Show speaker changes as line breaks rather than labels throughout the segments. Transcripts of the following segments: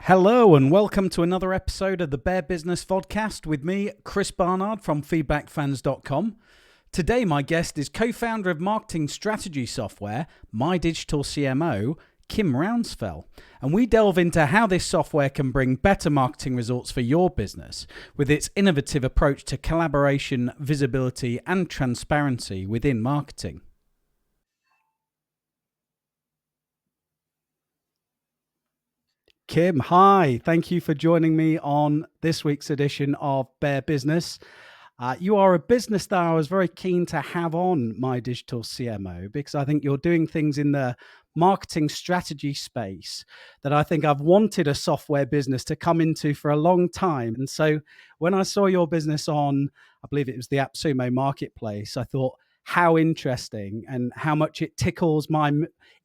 Hello and welcome to another episode of the Bear Business Vodcast with me, Chris Barnard from feedbackfans.com. Today my guest is co-founder of marketing strategy software, My Digital CMO, Kim Rounsefell. And we delve into how this software can bring better marketing results for your business with its innovative approach to collaboration, visibility and transparency within marketing. Kim, hi. Thank you for joining me on this week's edition of Bear Business. You are a business that I was very keen to have on My Digital CMO because I think you're doing things in the marketing strategy space that I think I've wanted a software business to come into for a long time. And so when I saw your business on, I believe it was the AppSumo marketplace, I thought, how interesting and how much it tickles my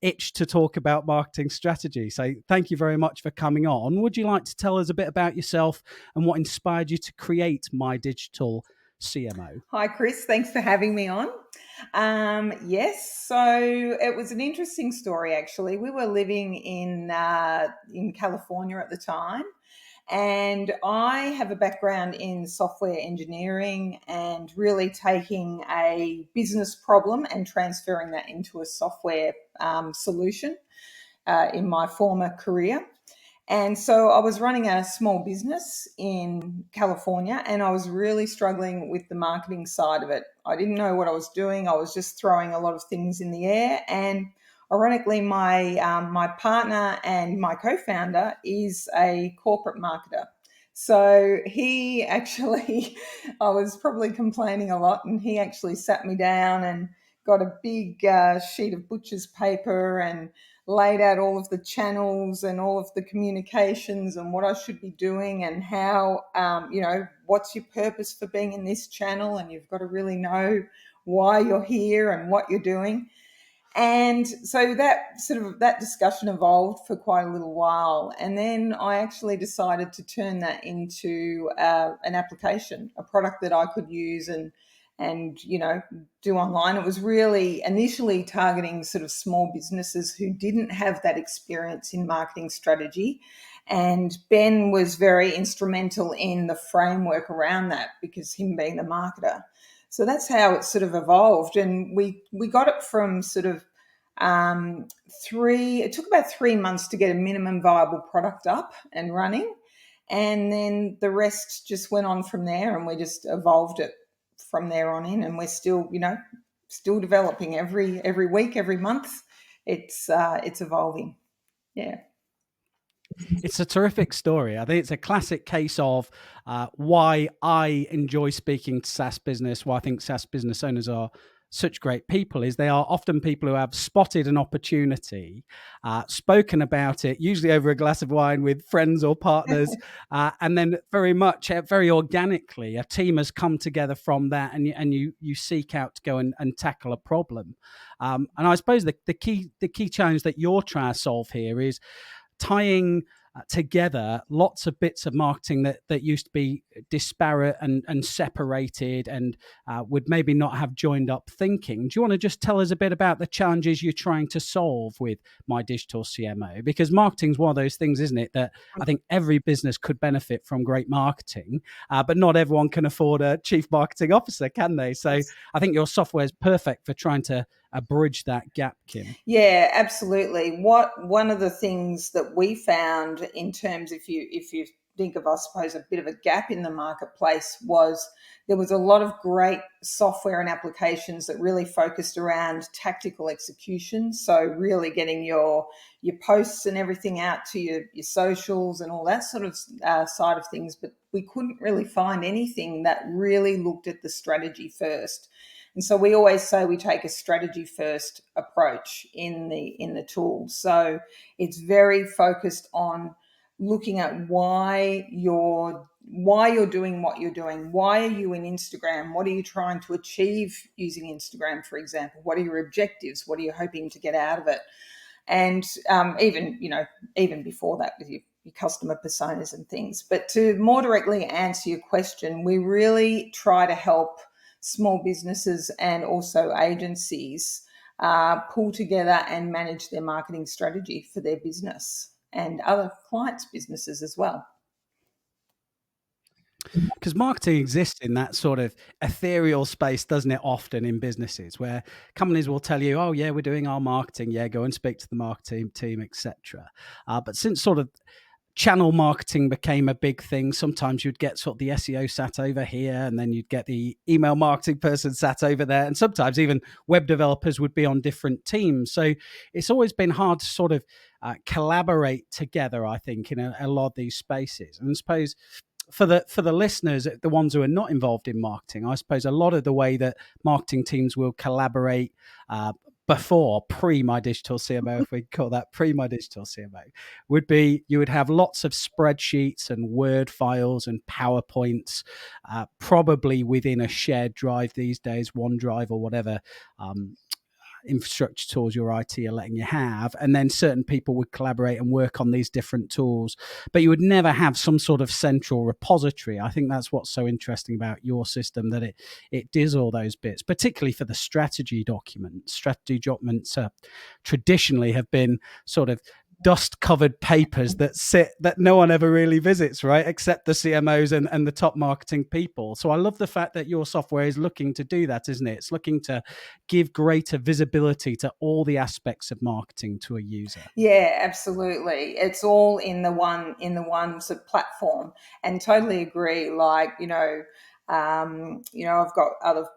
itch to talk about marketing strategy. So thank you very much for coming on. Would you like to tell us a bit about yourself and what inspired you to create My Digital CMO?
Hi, Chris. Thanks for having me on. Yes, so it was an interesting story, actually. We were living in California at the time, and I have a background in software engineering and really taking a business problem and transferring that into a software solution in my former career. And so I was running a small business in California and I was really struggling with the marketing side of it. I didn't know what I was doing. I was just throwing a lot of things in the air. And ironically, my partner and my co-founder is a corporate marketer. So he actually, I was probably complaining a lot, and he actually sat me down and got a big sheet of butcher's paper and laid out all of the channels and all of the communications and what I should be doing and how, what's your purpose for being in this channel, and you've got to really know why you're here and what you're doing. And so that discussion evolved for quite a little while. And then I actually decided to turn that into an application, a product that I could use and do online. It was really initially targeting sort of small businesses who didn't have that experience in marketing strategy. And Ben was very instrumental in the framework around that because him being the marketer. So that's how it sort of evolved. And we got it from sort of it took about 3 months to get a minimum viable product up and running. And then the rest just went on from there, and we just evolved it from there on in. And we're still, still developing every week, every month. It's evolving. Yeah.
It's a terrific story. I think it's a classic case of why I enjoy speaking to SaaS business, why I think SaaS business owners are such great people, is they are often people who have spotted an opportunity, spoken about it, usually over a glass of wine with friends or partners, and then very organically, a team has come together from that, and you seek out to go and tackle a problem. And I suppose the key challenge that you're trying to solve here is tying together lots of bits of marketing that used to be disparate and separated and would maybe not have joined up thinking. Do you want to just tell us a bit about the challenges you're trying to solve with My Digital CMO? Because marketing is one of those things, isn't it, that I think every business could benefit from great marketing, but not everyone can afford a chief marketing officer, can they? So I think your software is perfect for trying to bridge that gap, Kim.
Yeah, absolutely. One of the things that we found in terms, if you think of, I suppose, a bit of a gap in the marketplace, was there was a lot of great software and applications that really focused around tactical execution. So really getting your posts and everything out to your socials and all that sort of side of things. But we couldn't really find anything that really looked at the strategy first. And so we always say we take a strategy first approach in the tool. So it's very focused on looking at why you're doing what you're doing. Why are you in Instagram? What are you trying to achieve using Instagram, for example? What are your objectives? What are you hoping to get out of it? And even before that with your customer personas and things. But to more directly answer your question, we really try to help small businesses and also agencies pull together and manage their marketing strategy for their business. and other clients' businesses as well.
Because marketing exists in that sort of ethereal space, doesn't it? Often in businesses where companies will tell you, "Oh, yeah, we're doing our marketing. Yeah, go and speak to the marketing team, etc." But since sort of channel marketing became a big thing, sometimes you'd get sort of the SEO sat over here, and then you'd get the email marketing person sat over there, and sometimes even web developers would be on different teams. So it's always been hard to sort of collaborate together, I think, in a lot of these spaces. And I suppose for the listeners, the ones who are not involved in marketing, I suppose a lot of the way that marketing teams will collaborate before My Digital CMO, if we call that My Digital CMO, would be you would have lots of spreadsheets and Word files and PowerPoints, probably within a shared drive these days, OneDrive or whatever infrastructure tools your IT are letting you have. And then certain people would collaborate and work on these different tools, but you would never have some sort of central repository. I think that's what's so interesting about your system, that it does all those bits, particularly for the strategy documents. Strategy documents traditionally have been sort of dust covered papers that no one ever really visits, right? Except the CMOs and the top marketing people. So I love the fact that your software is looking to do that, isn't it? It's looking to give greater visibility to all the aspects of marketing to a user.
Yeah, absolutely. It's all in the one sort of platform, and totally agree. Like, I've got other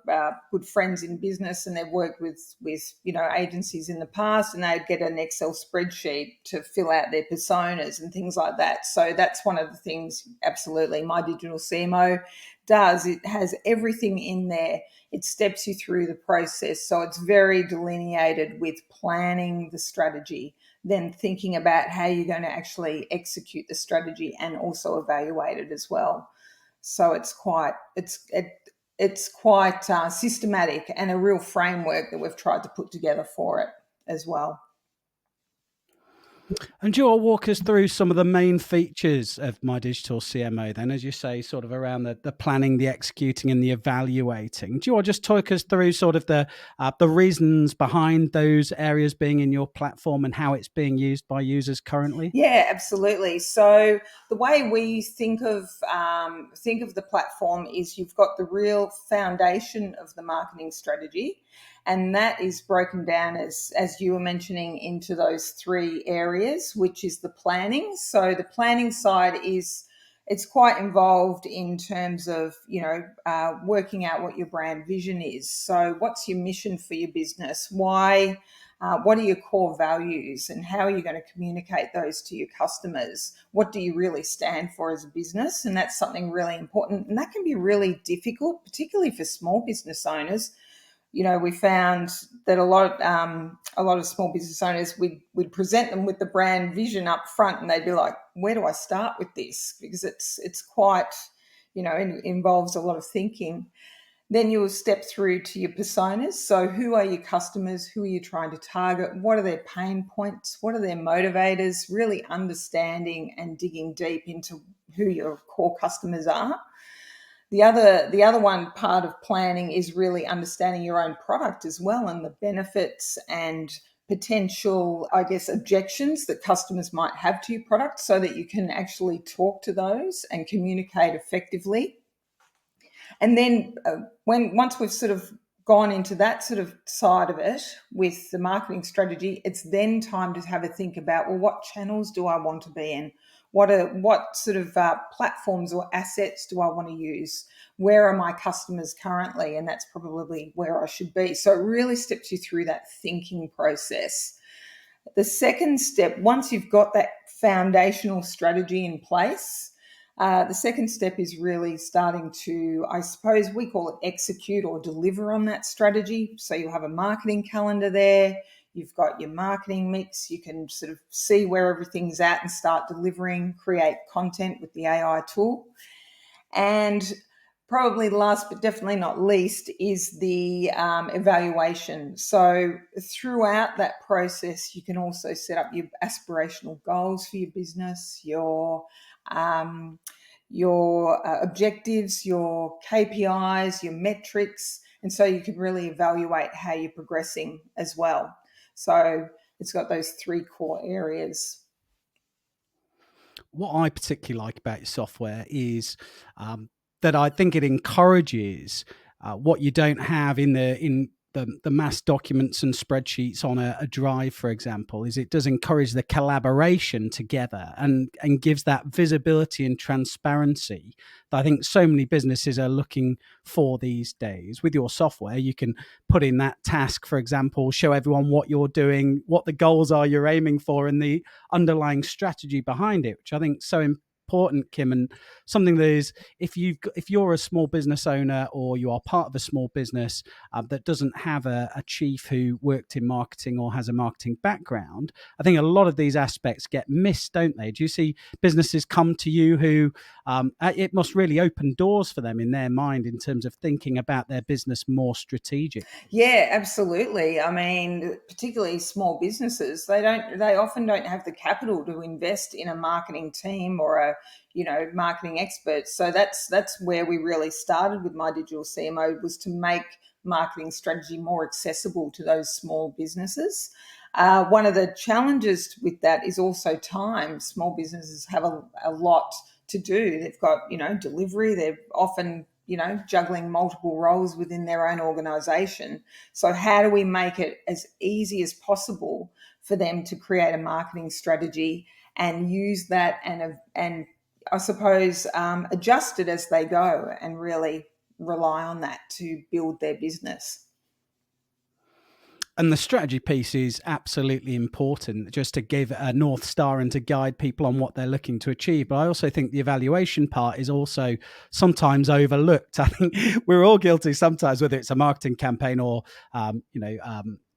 good friends in business, and they've worked with agencies in the past, and they'd get an Excel spreadsheet to fill out their personas and things like that. So that's one of the things, absolutely, My Digital CMO does. It has everything in there. It steps you through the process. So it's very delineated with planning the strategy, then thinking about how you're going to actually execute the strategy and also evaluate it as well. So it's quite systematic, and a real framework that we've tried to put together for it as well.
And do you want to walk us through some of the main features of My Digital CMO then, as you say, sort of around the planning, the executing and the evaluating? Do you want to just talk us through sort of the reasons behind those areas being in your platform and how it's being used by users currently?
Yeah, absolutely. So the way we think of the platform is you've got the real foundation of the marketing strategy, and that is broken down, as you were mentioning, into those three areas, which is the planning. So the planning side it's quite involved in terms of working out what your brand vision is. So what's your mission for your business? Why? What are your core values, and how are you going to communicate those to your customers? What do you really stand for as a business? And that's something really important. And that can be really difficult, particularly for small business owners. We found that a lot of small business owners, we'd present them with the brand vision up front, and they'd be like, "Where do I start with this?" Because it's quite, it involves a lot of thinking. Then you'll step through to your personas. So who are your customers? Who are you trying to target? What are their pain points? What are their motivators? Really understanding and digging deep into who your core customers are. The other one part of planning is really understanding your own product as well, and the benefits and potential, I guess, objections that customers might have to your product, so that you can actually talk to those and communicate effectively. And then once we've sort of gone into that sort of side of it with the marketing strategy, it's then time to have a think about, well, what channels do I want to be in? What sort of platforms or assets do I want to use? Where are my customers currently? And that's probably where I should be. So it really steps you through that thinking process. The second step, once you've got that foundational strategy in place, the second step is really starting to, I suppose we call it execute or deliver on that strategy. So you'll have a marketing calendar there. You've got your marketing mix. You can sort of see where everything's at and start delivering, create content with the AI tool. And probably last but definitely not least is the evaluation. So throughout that process, you can also set up your aspirational goals for your business, your objectives, your KPIs, your metrics, and so you can really evaluate how you're progressing as well. So it's got those three core areas.
what I particularly like about your software is that I think it encourages what you don't have in the mass documents and spreadsheets on a drive, for example, is it does encourage the collaboration together and gives that visibility and transparency that I think so many businesses are looking for these days. With your software, you can put in that task, for example, show everyone what you're doing, what the goals are you're aiming for, and the underlying strategy behind it, which I think is so important, Kim, and something that is, if you're a small business owner or you are part of a small business that doesn't have a chief who worked in marketing or has a marketing background, I think a lot of these aspects get missed, don't they? Do you see businesses come to you who it must really open doors for them in their mind in terms of thinking about their business more strategically?
Yeah, absolutely. I mean, particularly small businesses, they often don't have the capital to invest in a marketing team or a, marketing expert. So that's where we really started with My Digital CMO, was to make marketing strategy more accessible to those small businesses. One of the challenges with that is also time. Small businesses have a lot to do. They've got, delivery. They're often, juggling multiple roles within their own organization. So how do we make it as easy as possible for them to create a marketing strategy and use that and I suppose adjust it as they go and really rely on that to build their business?
And the strategy piece is absolutely important, just to give a North Star and to guide people on what they're looking to achieve. But I also think the evaluation part is also sometimes overlooked. I think we're all guilty sometimes, whether it's a marketing campaign or,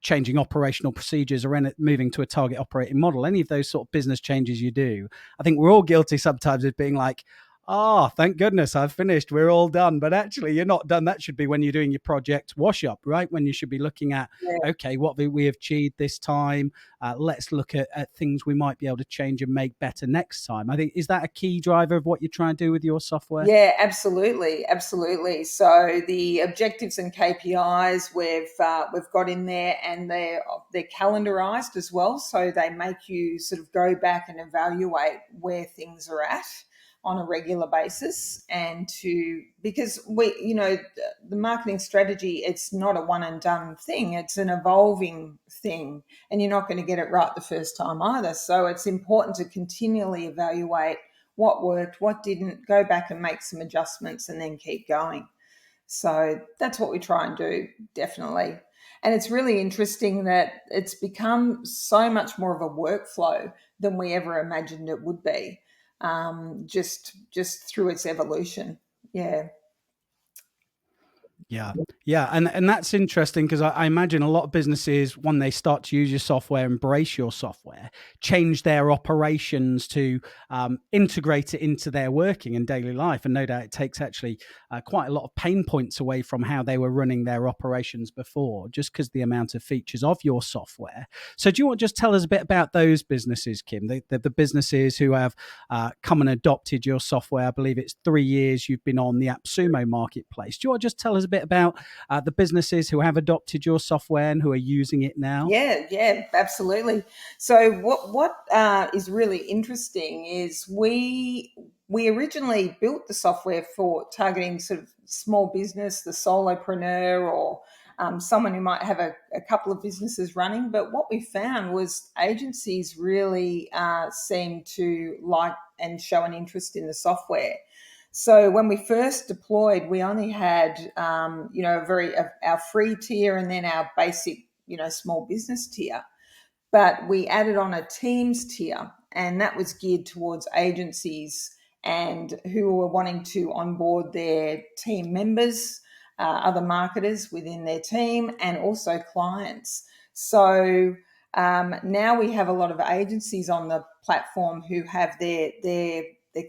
changing operational procedures or moving to a target operating model, any of those sort of business changes you do. I think we're all guilty sometimes of being like, oh, thank goodness I've finished. We're all done. But actually, you're not done. That should be when you're doing your project wash up, right? When you should be looking at, okay, what we have achieved this time. Let's look at things we might be able to change and make better next time. I think, is that a key driver of what you're trying to do with your software?
Yeah, absolutely, absolutely. So the objectives and KPIs we've got in there, and they're calendarized as well. So they make you sort of go back and evaluate where things are at on a regular basis, and because the marketing strategy, it's not a one and done thing. It's an evolving thing, and you're not going to get it right the first time either. So it's important to continually evaluate what worked, what didn't, go back and make some adjustments and then keep going. So that's what we try and do, definitely. And it's really interesting that it's become so much more of a workflow than we ever imagined it would be, just through its evolution. Yeah.
Yeah, yeah, and that's interesting because I imagine a lot of businesses, when they start to use your software, embrace your software, change their operations to integrate it into their working and daily life, and no doubt it takes actually quite a lot of pain points away from how they were running their operations before, just because the amount of features of your software. So, do you want to just tell us a bit about those businesses, Kim? The businesses who have come and adopted your software. I believe it's 3 years you've been on the AppSumo marketplace. Do you want to just tell us a bit about the businesses who have adopted your software and who are using it now?
Yeah, absolutely. So what is really interesting is we originally built the software for targeting sort of small business, the solopreneur, or someone who might have a couple of businesses running. But what we found was agencies really seem to like and show an interest in the software. So when we first deployed, we only had, our free tier and then our basic, small business tier. But we added on a Teams tier, and that was geared towards agencies and who were wanting to onboard their team members, other marketers within their team, and also clients. So now we have a lot of agencies on the platform who have their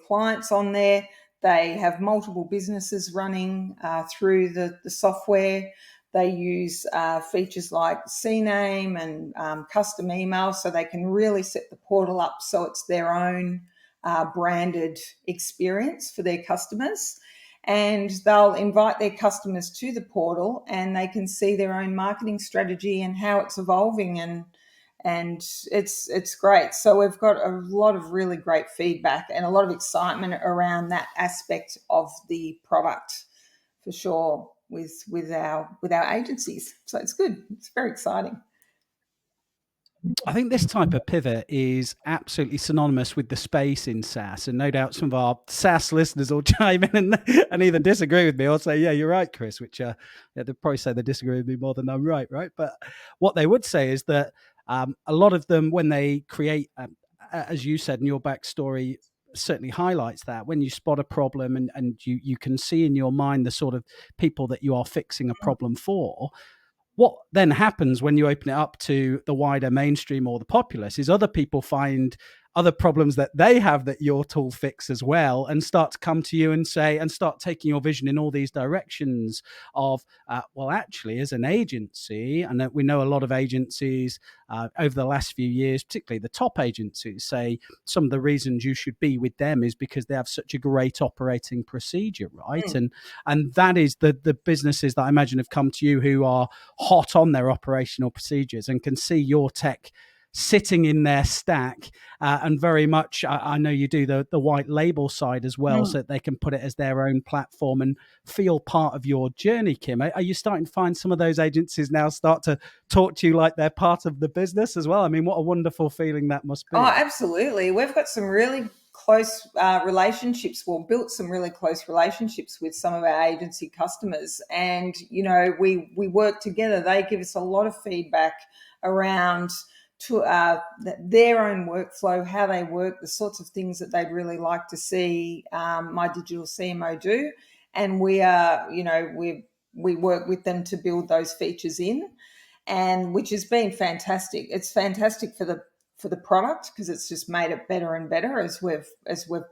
clients on there. They have multiple businesses running through the software. They use features like CNAME and custom email, so they can really set the portal up so it's their own branded experience for their customers. And they'll invite their customers to the portal, and they can see their own marketing strategy and how it's evolving, and and it's great. So we've got a lot of really great feedback and a lot of excitement around that aspect of the product, for sure, with our agencies. So it's good. It's very exciting.
I think this type of pivot is absolutely synonymous with the space in SaaS, and no doubt some of our SaaS listeners will chime in and either disagree with me or say, "Yeah, you're right, Chris." Which they'll probably say they disagree with me more than I'm right, right? But what they would say is that a lot of them, when they create, as you said in your backstory, certainly highlights that when you spot a problem and you can see in your mind the sort of people that you are fixing a problem for. What then happens when you open it up to the wider mainstream or the populace is other people find other problems that they have that your tool fix as well, and start to come to you and say, and start taking your vision in all these directions of, well, actually, as an agency, and we know a lot of agencies over the last few years, particularly the top agencies, say some of the reasons you should be with them is because they have such a great operating procedure, right?
Mm.
And that is the businesses that I imagine have come to you who are hot on their operational procedures and can see your tech sitting in their stack, and very much I know you do the white label side as well,
Mm.
so that they can put it as their own platform and feel part of your journey. Kim, are you starting to find some of those agencies now start to talk to you like they're part of the business as well? I mean, what a wonderful feeling that must
Oh,
be.
absolutely. We've got some really close relationships. Well, built some really close relationships with some of our agency customers, and we work together. They give us a lot of feedback around to their own workflow, how they work, the sorts of things that they'd really like to see My Digital CMO do, and we work with them to build those features in, and which has been fantastic. It's fantastic for the product because it's just made it better and better as we've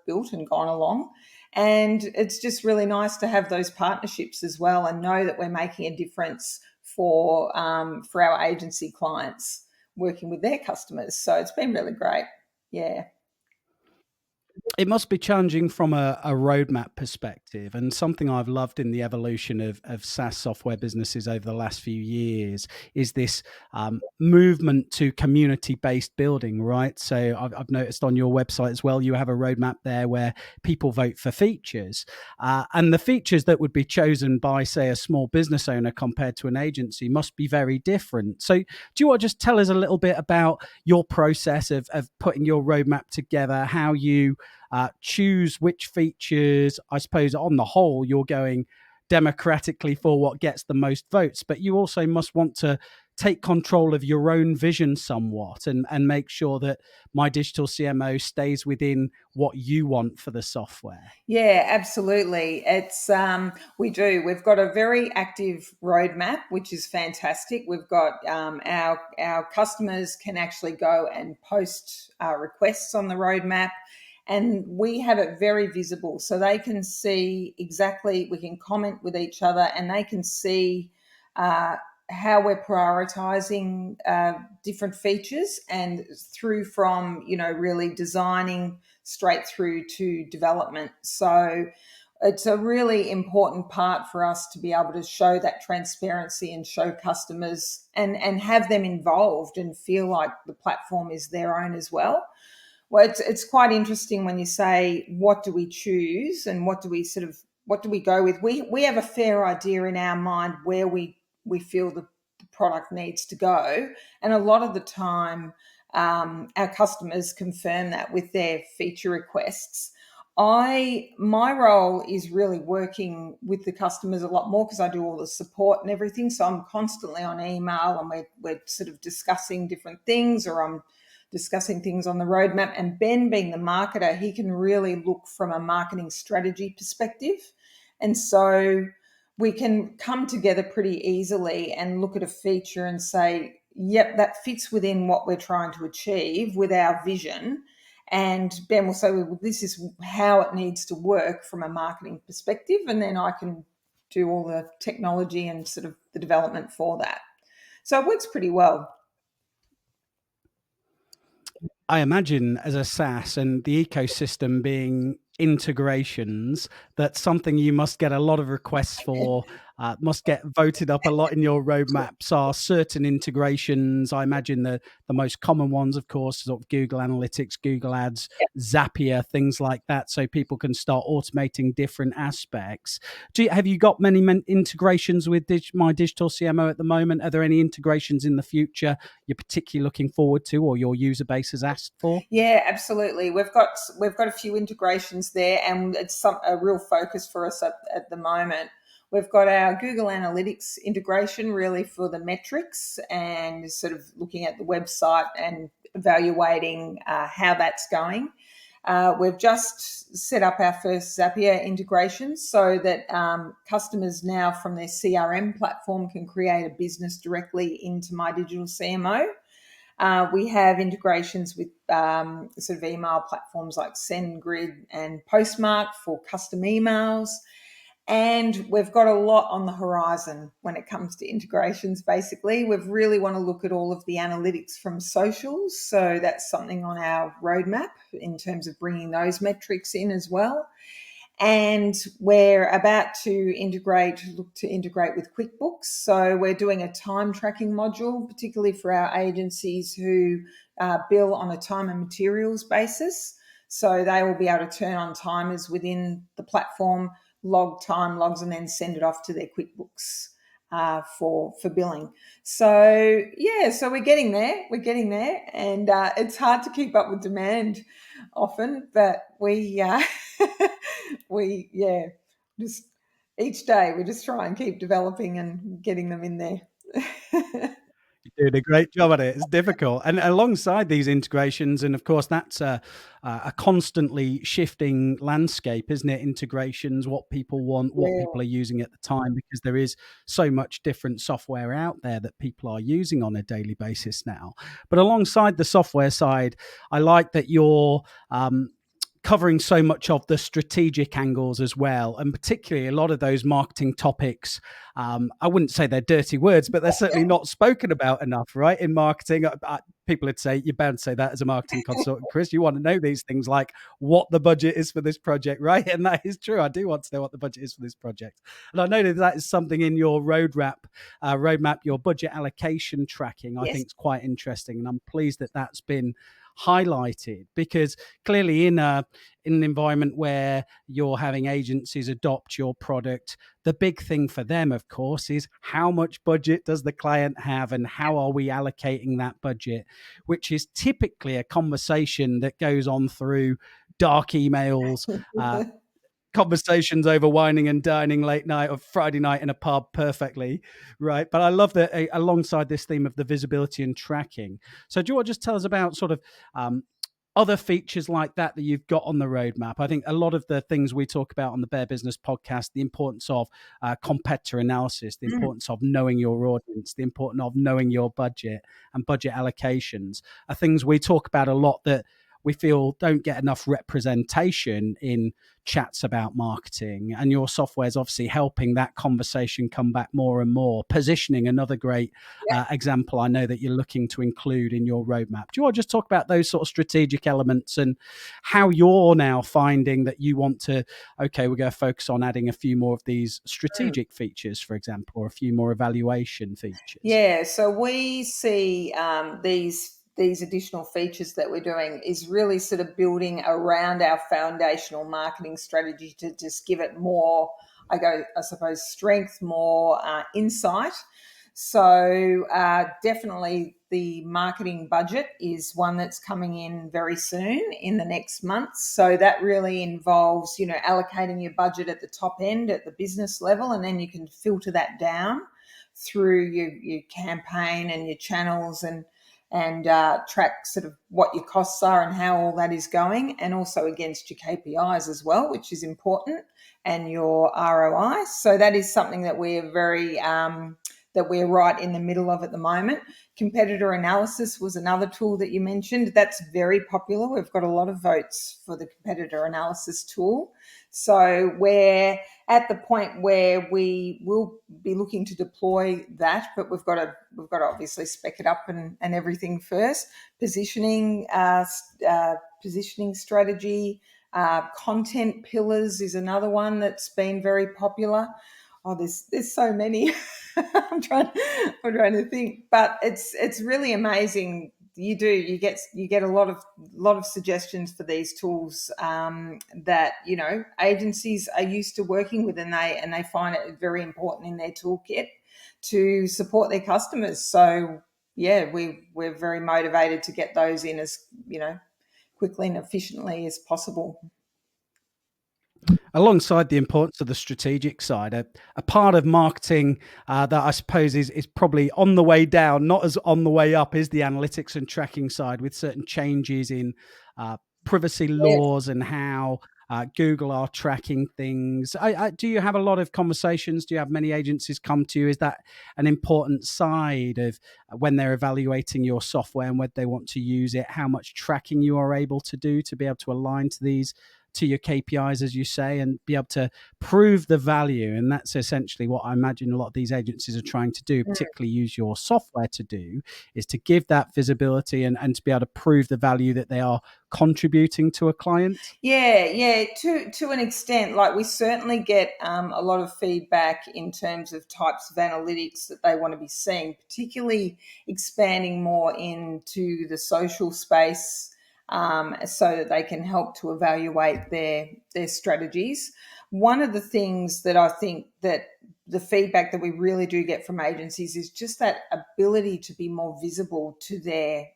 built and gone along. And it's just really nice to have those partnerships as well and know that we're making a difference for our agency clients working with their customers. So it's been really great. Yeah.
It must be challenging from a roadmap perspective, and something I've loved in the evolution of SaaS software businesses over the last few years is this movement to community-based building, right? So I've noticed on your website as well, you have a roadmap there where people vote for features, and the features that would be chosen by, say, a small business owner compared to an agency must be very different. So do you want to just tell us a little bit about your process of putting your roadmap together, how you choose which features? I suppose on the whole, you're going democratically for what gets the most votes, but you also must want to take control of your own vision somewhat and make sure that My Digital CMO stays within what you want for the software.
Yeah, absolutely. It's we do. We've got a very active roadmap, which is fantastic. We've got our customers can actually go and post requests on the roadmap, and we have it very visible, so they can see exactly. We can comment with each other, and they can see. How we're prioritizing different features, and through from really designing straight through to development. So it's a really important part for us to be able to show that transparency and show customers and have them involved and feel like the platform is their own as well. Well, it's quite interesting when you say what do we choose and what do we go with. We have a fair idea in our mind where we feel the product needs to go, and a lot of the time our customers confirm that with their feature requests. My role is really working with the customers a lot more because I do all the support and everything. So I'm constantly on email, and we're sort of discussing different things, or I'm discussing things on the roadmap. And Ben, being the marketer, he can really look from a marketing strategy perspective. And so we can come together pretty easily and look at a feature and say, yep, that fits within what we're trying to achieve with our vision. And Ben will say, well, this is how it needs to work from a marketing perspective. And then I can do all the technology and sort of the development for that. So it works pretty well.
I imagine as a SaaS and the ecosystem being integrations, that's something you must get a lot of requests for. must get voted up a lot in your roadmaps are certain integrations. I imagine the most common ones, of course, sort of Google Analytics, Google Ads, Zapier, things like that, so people can start automating different aspects. Have you got many integrations with My Digital CMO at the moment? Are there any integrations in the future you're particularly looking forward to, or your user base has asked for?
Yeah, absolutely. We've got a few integrations there, and it's a real focus for us at the moment. We've got our Google Analytics integration really for the metrics and sort of looking at the website and evaluating how that's going. We've just set up our first Zapier integration so that customers now from their CRM platform can create a business directly into My Digital CMO. We have integrations with sort of email platforms like SendGrid and Postmark for custom emails. And we've got a lot on the horizon when it comes to integrations, basically. We really want to look at all of the analytics from socials. So that's something on our roadmap in terms of bringing those metrics in as well. And we're about to look to integrate with QuickBooks. So we're doing a time tracking module, particularly for our agencies who bill on a time and materials basis. So they will be able to turn on timers within the platform, log time logs, and then send it off to their QuickBooks for billing. So yeah, so we're getting there, and it's hard to keep up with demand often, but we just each day we just try and keep developing and getting them in there.
You're doing a great job at it. It's difficult. And alongside these integrations, and of course, that's a constantly shifting landscape, isn't it? Integrations, what people want, what
Yeah.
people are using at the time, because there is so much different software out there that people are using on a daily basis now. But alongside the software side, I like that you're covering so much of the strategic angles as well, and particularly a lot of those marketing topics. I wouldn't say they're dirty words, but they're certainly not spoken about enough, right? In marketing, people would say, you're bound to say that as a marketing consultant, Chris, you want to know these things like what the budget is for this project, right? And that is true. I do want to know what the budget is for this project. And I know that is something in your roadmap, your budget allocation tracking, I
Yes.
think is quite interesting. And I'm pleased that that's been highlighted, because clearly in an environment where you're having agencies adopt your product, the big thing for them, of course, is how much budget does the client have and how are we allocating that budget, which is typically a conversation that goes on through dark emails, conversations over wining and dining late night or Friday night in a pub, perfectly, right? But I love that alongside this theme of the visibility and tracking. So do you want to just tell us about sort of other features like that you've got on the roadmap? I think a lot of the things we talk about on the Bear Business podcast, the importance of competitor analysis, the importance of knowing your audience, the importance of knowing your budget and budget allocations, are things we talk about a lot that we feel don't get enough representation in chats about marketing. And your software is obviously helping that conversation come back more and more. Positioning, another great example I know that you're looking to include in your roadmap. Do you want to just talk about those sort of strategic elements and how you're now finding that you want to, okay, we're going to focus on adding a few more of these strategic features, for example, or a few more evaluation features?
Yeah, so we see these additional features that we're doing is really sort of building around our foundational marketing strategy to just give it more, I suppose, strength, more insight. So definitely the marketing budget is one that's coming in very soon in the next month. So that really involves, allocating your budget at the top end at the business level, and then you can filter that down through your campaign and your channels and track sort of what your costs are and how all that is going, and also against your KPIs as well, which is important, and your ROI. So that is something that we're that we're right in the middle of at the moment. Competitor analysis was another tool that you mentioned. That's very popular. We've got a lot of votes for the competitor analysis tool. So we're at the point where we will be looking to deploy that, but we've got to obviously spec it up and everything first. Positioning strategy, content pillars is another one that's been very popular. Oh, there's so many. I'm trying to think, but it's really amazing. You get a lot of suggestions for these tools that agencies are used to working with, and they find it very important in their toolkit to support their customers. So yeah, we're very motivated to get those in as quickly and efficiently as possible.
Alongside the importance of the strategic side, a part of marketing that I suppose is probably on the way down, not as on the way up, is the analytics and tracking side, with certain changes in privacy
Yes.
laws and how Google are tracking things. Do you have a lot of conversations? Do you have many agencies come to you? Is that an important side of when they're evaluating your software and whether they want to use it, how much tracking you are able to do to be able to align to your KPIs, as you say, and be able to prove the value? And that's essentially what I imagine a lot of these agencies are trying to do, particularly use your software to do, is to give that visibility and to be able to prove the value that they are contributing to a client.
Yeah. To an extent, like we certainly get a lot of feedback in terms of types of analytics that they want to be seeing, particularly expanding more into the social space, so that they can help to evaluate their strategies. One of the things that I think that the feedback that we really do get from agencies is just that ability to be more visible to their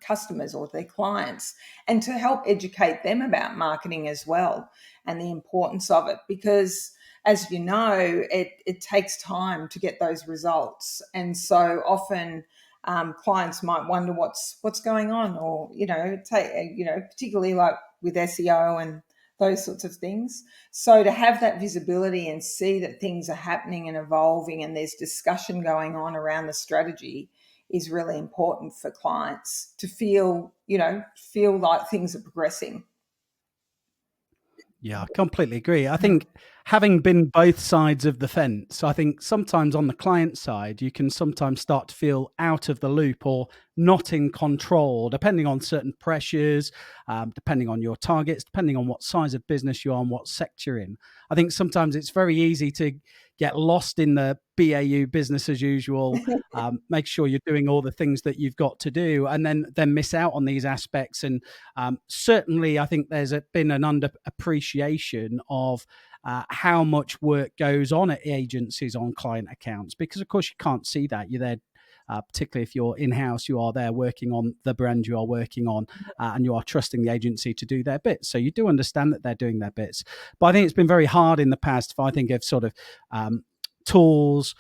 customers or their clients, and to help educate them about marketing as well, and the importance of it, because as you know, it takes time to get those results, and so often clients might wonder what's going on, or particularly like with SEO and those sorts of things. So to have that visibility and see that things are happening and evolving and there's discussion going on around the strategy is really important for clients to feel like things are progressing.
Yeah, I completely agree. I think having been both sides of the fence, I think sometimes on the client side, you can sometimes start to feel out of the loop or not in control, depending on certain pressures, depending on your targets, depending on what size of business you are and what sector you're in. I think sometimes it's very easy to get lost in the BAU, business as usual. Make sure you're doing all the things that you've got to do, and then miss out on these aspects. And certainly, I think been an underappreciation of how much work goes on at agencies on client accounts, because of course you can't see that. You're there, particularly if you're in-house, you are there working on the brand you are working on, and you are trusting the agency to do their bits. So you do understand that they're doing their bits. But I think it's been very hard in the past, if I think of sort of tools,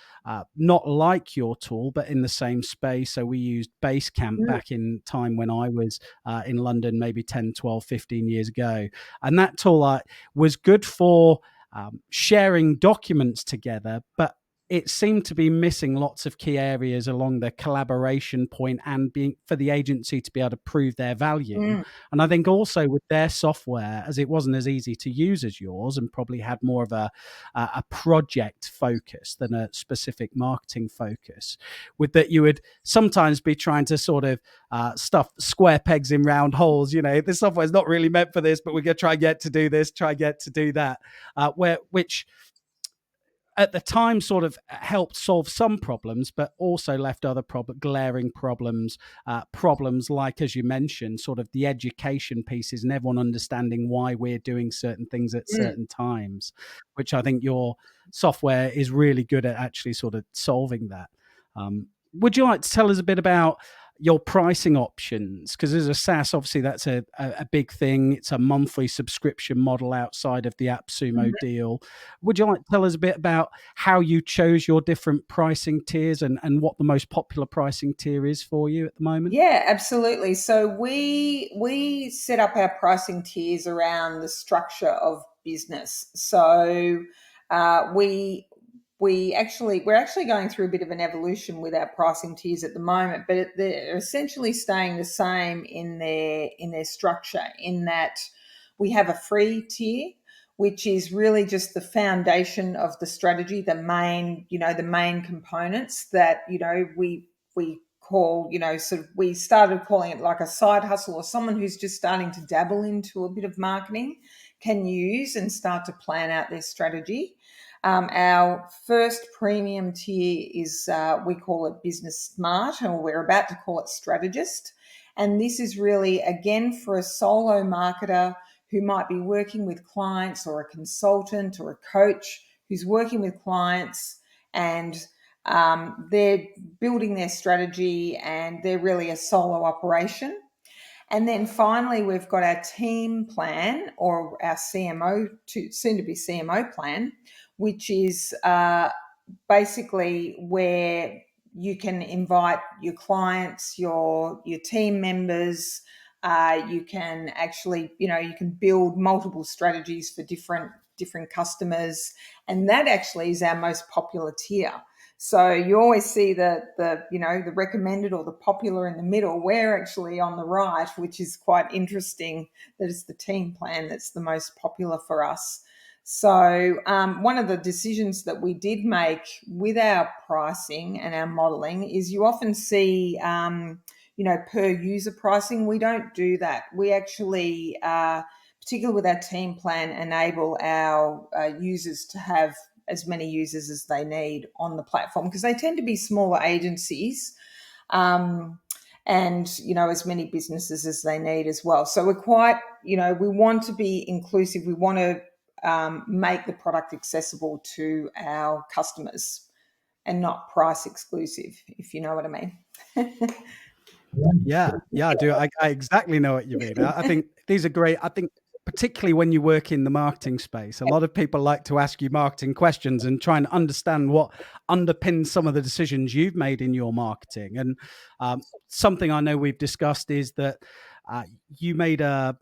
not like your tool, but in the same space. So we used Basecamp
Mm,
back in time when I was in London, maybe 10, 12, 15 years ago. And that tool was good for sharing documents together, but it seemed to be missing lots of key areas along the collaboration point and being for the agency to be able to prove their value.
mm,
And I think also with their software, as it wasn't as easy to use as yours and probably had more of a project focus than a specific marketing focus, with that you would sometimes be trying to sort of stuff square pegs in round holes. The software is not really meant for this, but we're going to try and get to do this, try and get to do that, which at the time sort of helped solve some problems, but also left other glaring problems like, as you mentioned, sort of the education pieces and everyone understanding why we're doing certain things at
mm.
certain times, which I think your software is really good at actually sort of solving that. Would you like to tell us a bit about your pricing options? Because as a SaaS, obviously that's a big thing. It's a monthly subscription model outside of the AppSumo deal. Would you like to tell us a bit about how you chose your different pricing tiers and what the most popular pricing tier is for you at the moment?
Yeah, absolutely. So we set up our pricing tiers around the structure of business. So we're actually going through a bit of an evolution with our pricing tiers at the moment, but they're essentially staying the same in their structure. In that we have a free tier, which is really just the foundation of the strategy, the main components that we call, sort of, we started calling it like a side hustle, or someone who's just starting to dabble into a bit of marketing can use and start to plan out their strategy. Our first premium tier is, we call it Business Smart, or we're about to call it Strategist. And this is really, again, for a solo marketer who might be working with clients, or a consultant or a coach who's working with clients, and they're building their strategy and they're really a solo operation. And then finally, we've got our team plan, or our CMO, soon to be CMO plan, which is basically where you can invite your clients, your team members. You can actually, you can build multiple strategies for different customers, and that actually is our most popular tier. So you always see the recommended or the popular in the middle. We're actually on the right, which is quite interesting. That is the team plan that's the most popular for us. So one of the decisions that we did make with our pricing and our modelling is, you often see, per user pricing. We don't do that. We actually, particularly with our team plan, enable our users to have as many users as they need on the platform, because they tend to be smaller agencies, and as many businesses as they need as well. So we're quite, we want to be inclusive. We want to make the product accessible to our customers and not price exclusive, if you know what I mean.
Yeah, I do. I exactly know what you mean. I think these are great. I think particularly when you work in the marketing space, a lot of people like to ask you marketing questions and try and understand what underpins some of the decisions you've made in your marketing. And something I know we've discussed is that you made a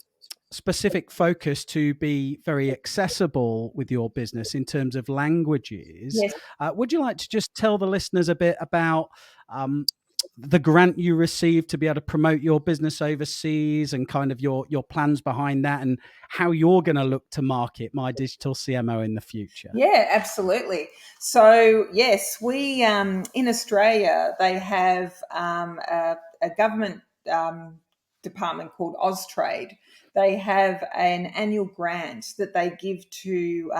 specific focus to be very accessible with your business in terms of languages.
Yes.
Would you like to just tell the listeners a bit about the grant you received to be able to promote your business overseas, and kind of your plans behind that, and how you're going to look to market My Digital CMO in the future?
Yeah, absolutely. So yes, we in Australia, they have a government department called Austrade. They have an annual grant that they give to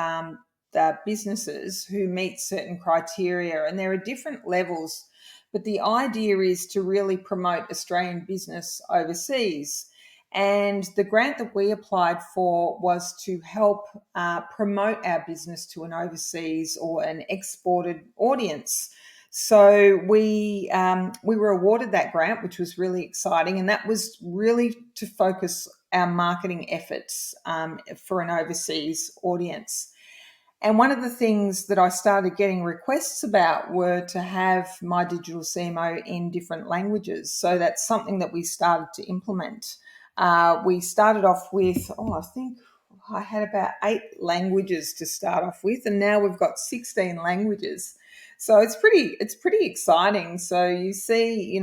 the businesses who meet certain criteria, and there are different levels. But the idea is to really promote Australian business overseas. And the grant that we applied for was to help promote our business to an overseas or an exported audience. So we were awarded that grant, which was really exciting, and that was really to focus our marketing efforts for an overseas audience. And one of the things that I started getting requests about were to have My Digital CMO in different languages. So that's something that we started to implement. We started off with, I think I had about 8 languages to start off with, and now we've got 16 languages. So it's pretty exciting. So you see,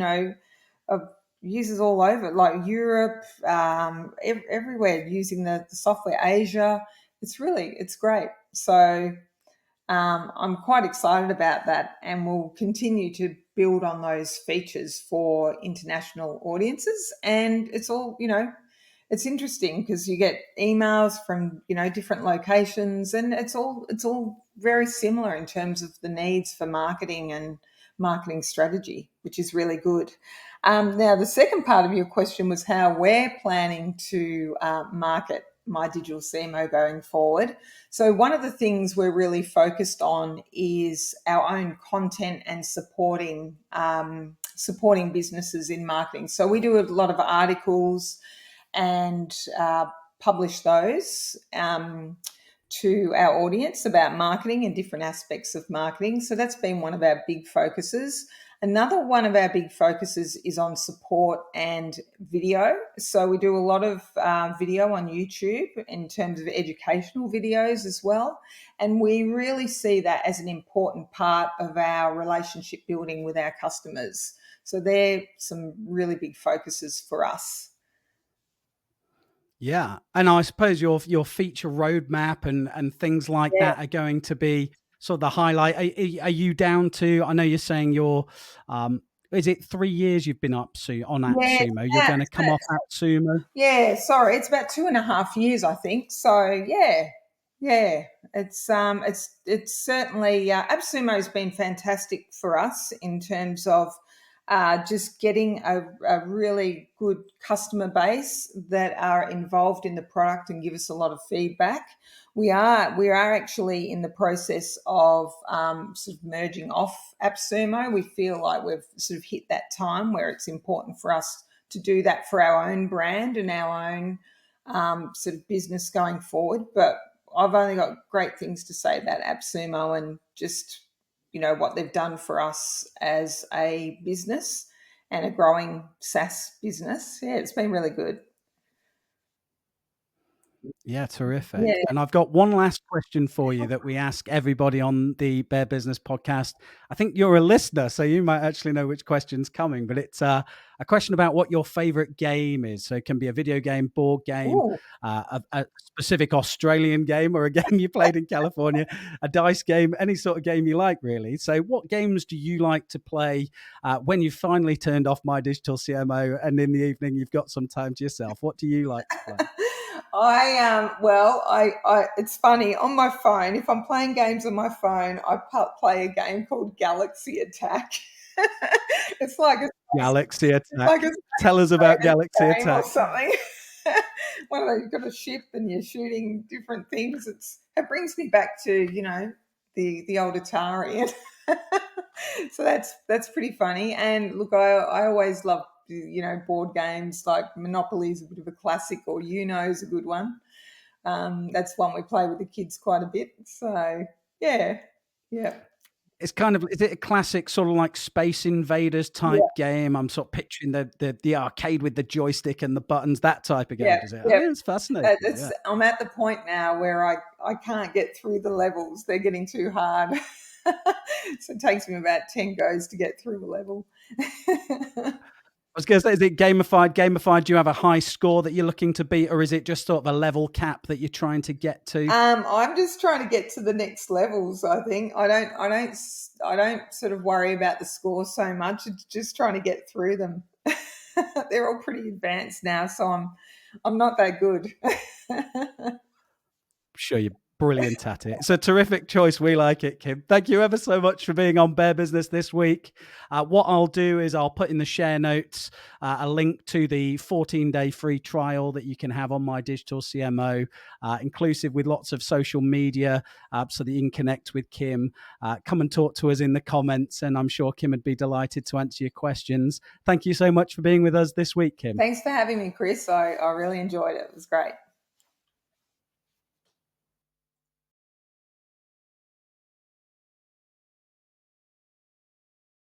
users all over, like Europe, everywhere, using the software. Asia, it's great. So I'm quite excited about that, and we'll continue to build on those features for international audiences. And it's all, it's interesting because you get emails from, different locations, and it's all very similar in terms of the needs for marketing and marketing strategy, which is really good. Now, the second part of your question was how we're planning to market My Digital CMO going forward. So one of the things we're really focused on is our own content and supporting businesses in marketing. So we do a lot of articles and publish those to our audience about marketing and different aspects of marketing. So that's been one of our big focuses. Another one of our big focuses is on support and video. So we do a lot of video on YouTube in terms of educational videos as well. And we really see that as an important part of our relationship building with our customers. So they're some really big focuses for us.
Yeah, and I suppose your feature roadmap and things like that are going to be sort of the highlight. Are you down to? I know you're saying you're. Is it 3 years you've been on AppSumo? You're going to come off AppSumo.
Yeah, sorry, it's about 2.5 years, I think. So yeah. Yeah, it's certainly AppSumo's been fantastic for us in terms of just getting a really good customer base that are involved in the product and give us a lot of feedback. We are actually in the process of sort of merging off AppSumo. We feel like we've sort of hit that time where it's important for us to do that for our own brand and our own sort of business going forward. But I've only got great things to say about AppSumo and just, what they've done for us as a business and a growing SaaS business. Yeah, it's been really good.
Yeah,
Yeah.
terrific. And I've got one last question for you that we ask everybody on the Bear Business podcast. I think you're a listener, so you might actually know which question's coming, but it's a question about what your favorite game is. So it can be a video game, board game,
Ooh.
a specific Australian game, or a game you played in California, a dice game, any sort of game you like, really. So what games do you like to play when you've finally turned off My Digital CMO and in the evening you've got some time to yourself? What do you like to play?
It's funny on my phone. If I'm playing games on my phone, I play a game called Galaxy Attack. it's like a
Galaxy
it's like
Attack.
a
Tell us about Galaxy
game or
Attack.
something. One of those, you've got a ship and you're shooting different things. It brings me back to the old Atari. So that's pretty funny. And look, I always love board games like Monopoly is a bit of a classic, or Uno is a good one. That's one we play with the kids quite a bit. So yeah, yeah,
It's kind of, is it a classic sort of like Space Invaders
yeah,
type game? I'm sort of picturing the arcade with the joystick and the buttons, that type of game,
yeah,
does it?
yeah.
Oh, it's fascinating. Yeah.
I'm at the point now where I can't get through the levels. They're getting too hard. So it takes me about 10 goes to get through a level.
I was going to say, is it gamified? Gamified, do you have a high score that you're looking to beat, or is it just sort of a level cap that you're trying to get to?
I'm just trying to get to the next levels. I think I don't sort of worry about the score so much. It's just trying to get through them. They're all pretty advanced now, so I'm not that good.
Sure, you're brilliant at it. It's a terrific choice. We like it, Kim. Thank you ever so much for being on Bear Business this week. What I'll do is I'll put in the share notes a link to the 14-day free trial that you can have on My Digital CMO, inclusive with lots of social media, so that you can connect with Kim. Come and talk to us in the comments, and I'm sure Kim would be delighted to answer your questions. Thank you so much for being with us this week, Kim.
Thanks for having me, Chris. I really enjoyed it. It was great.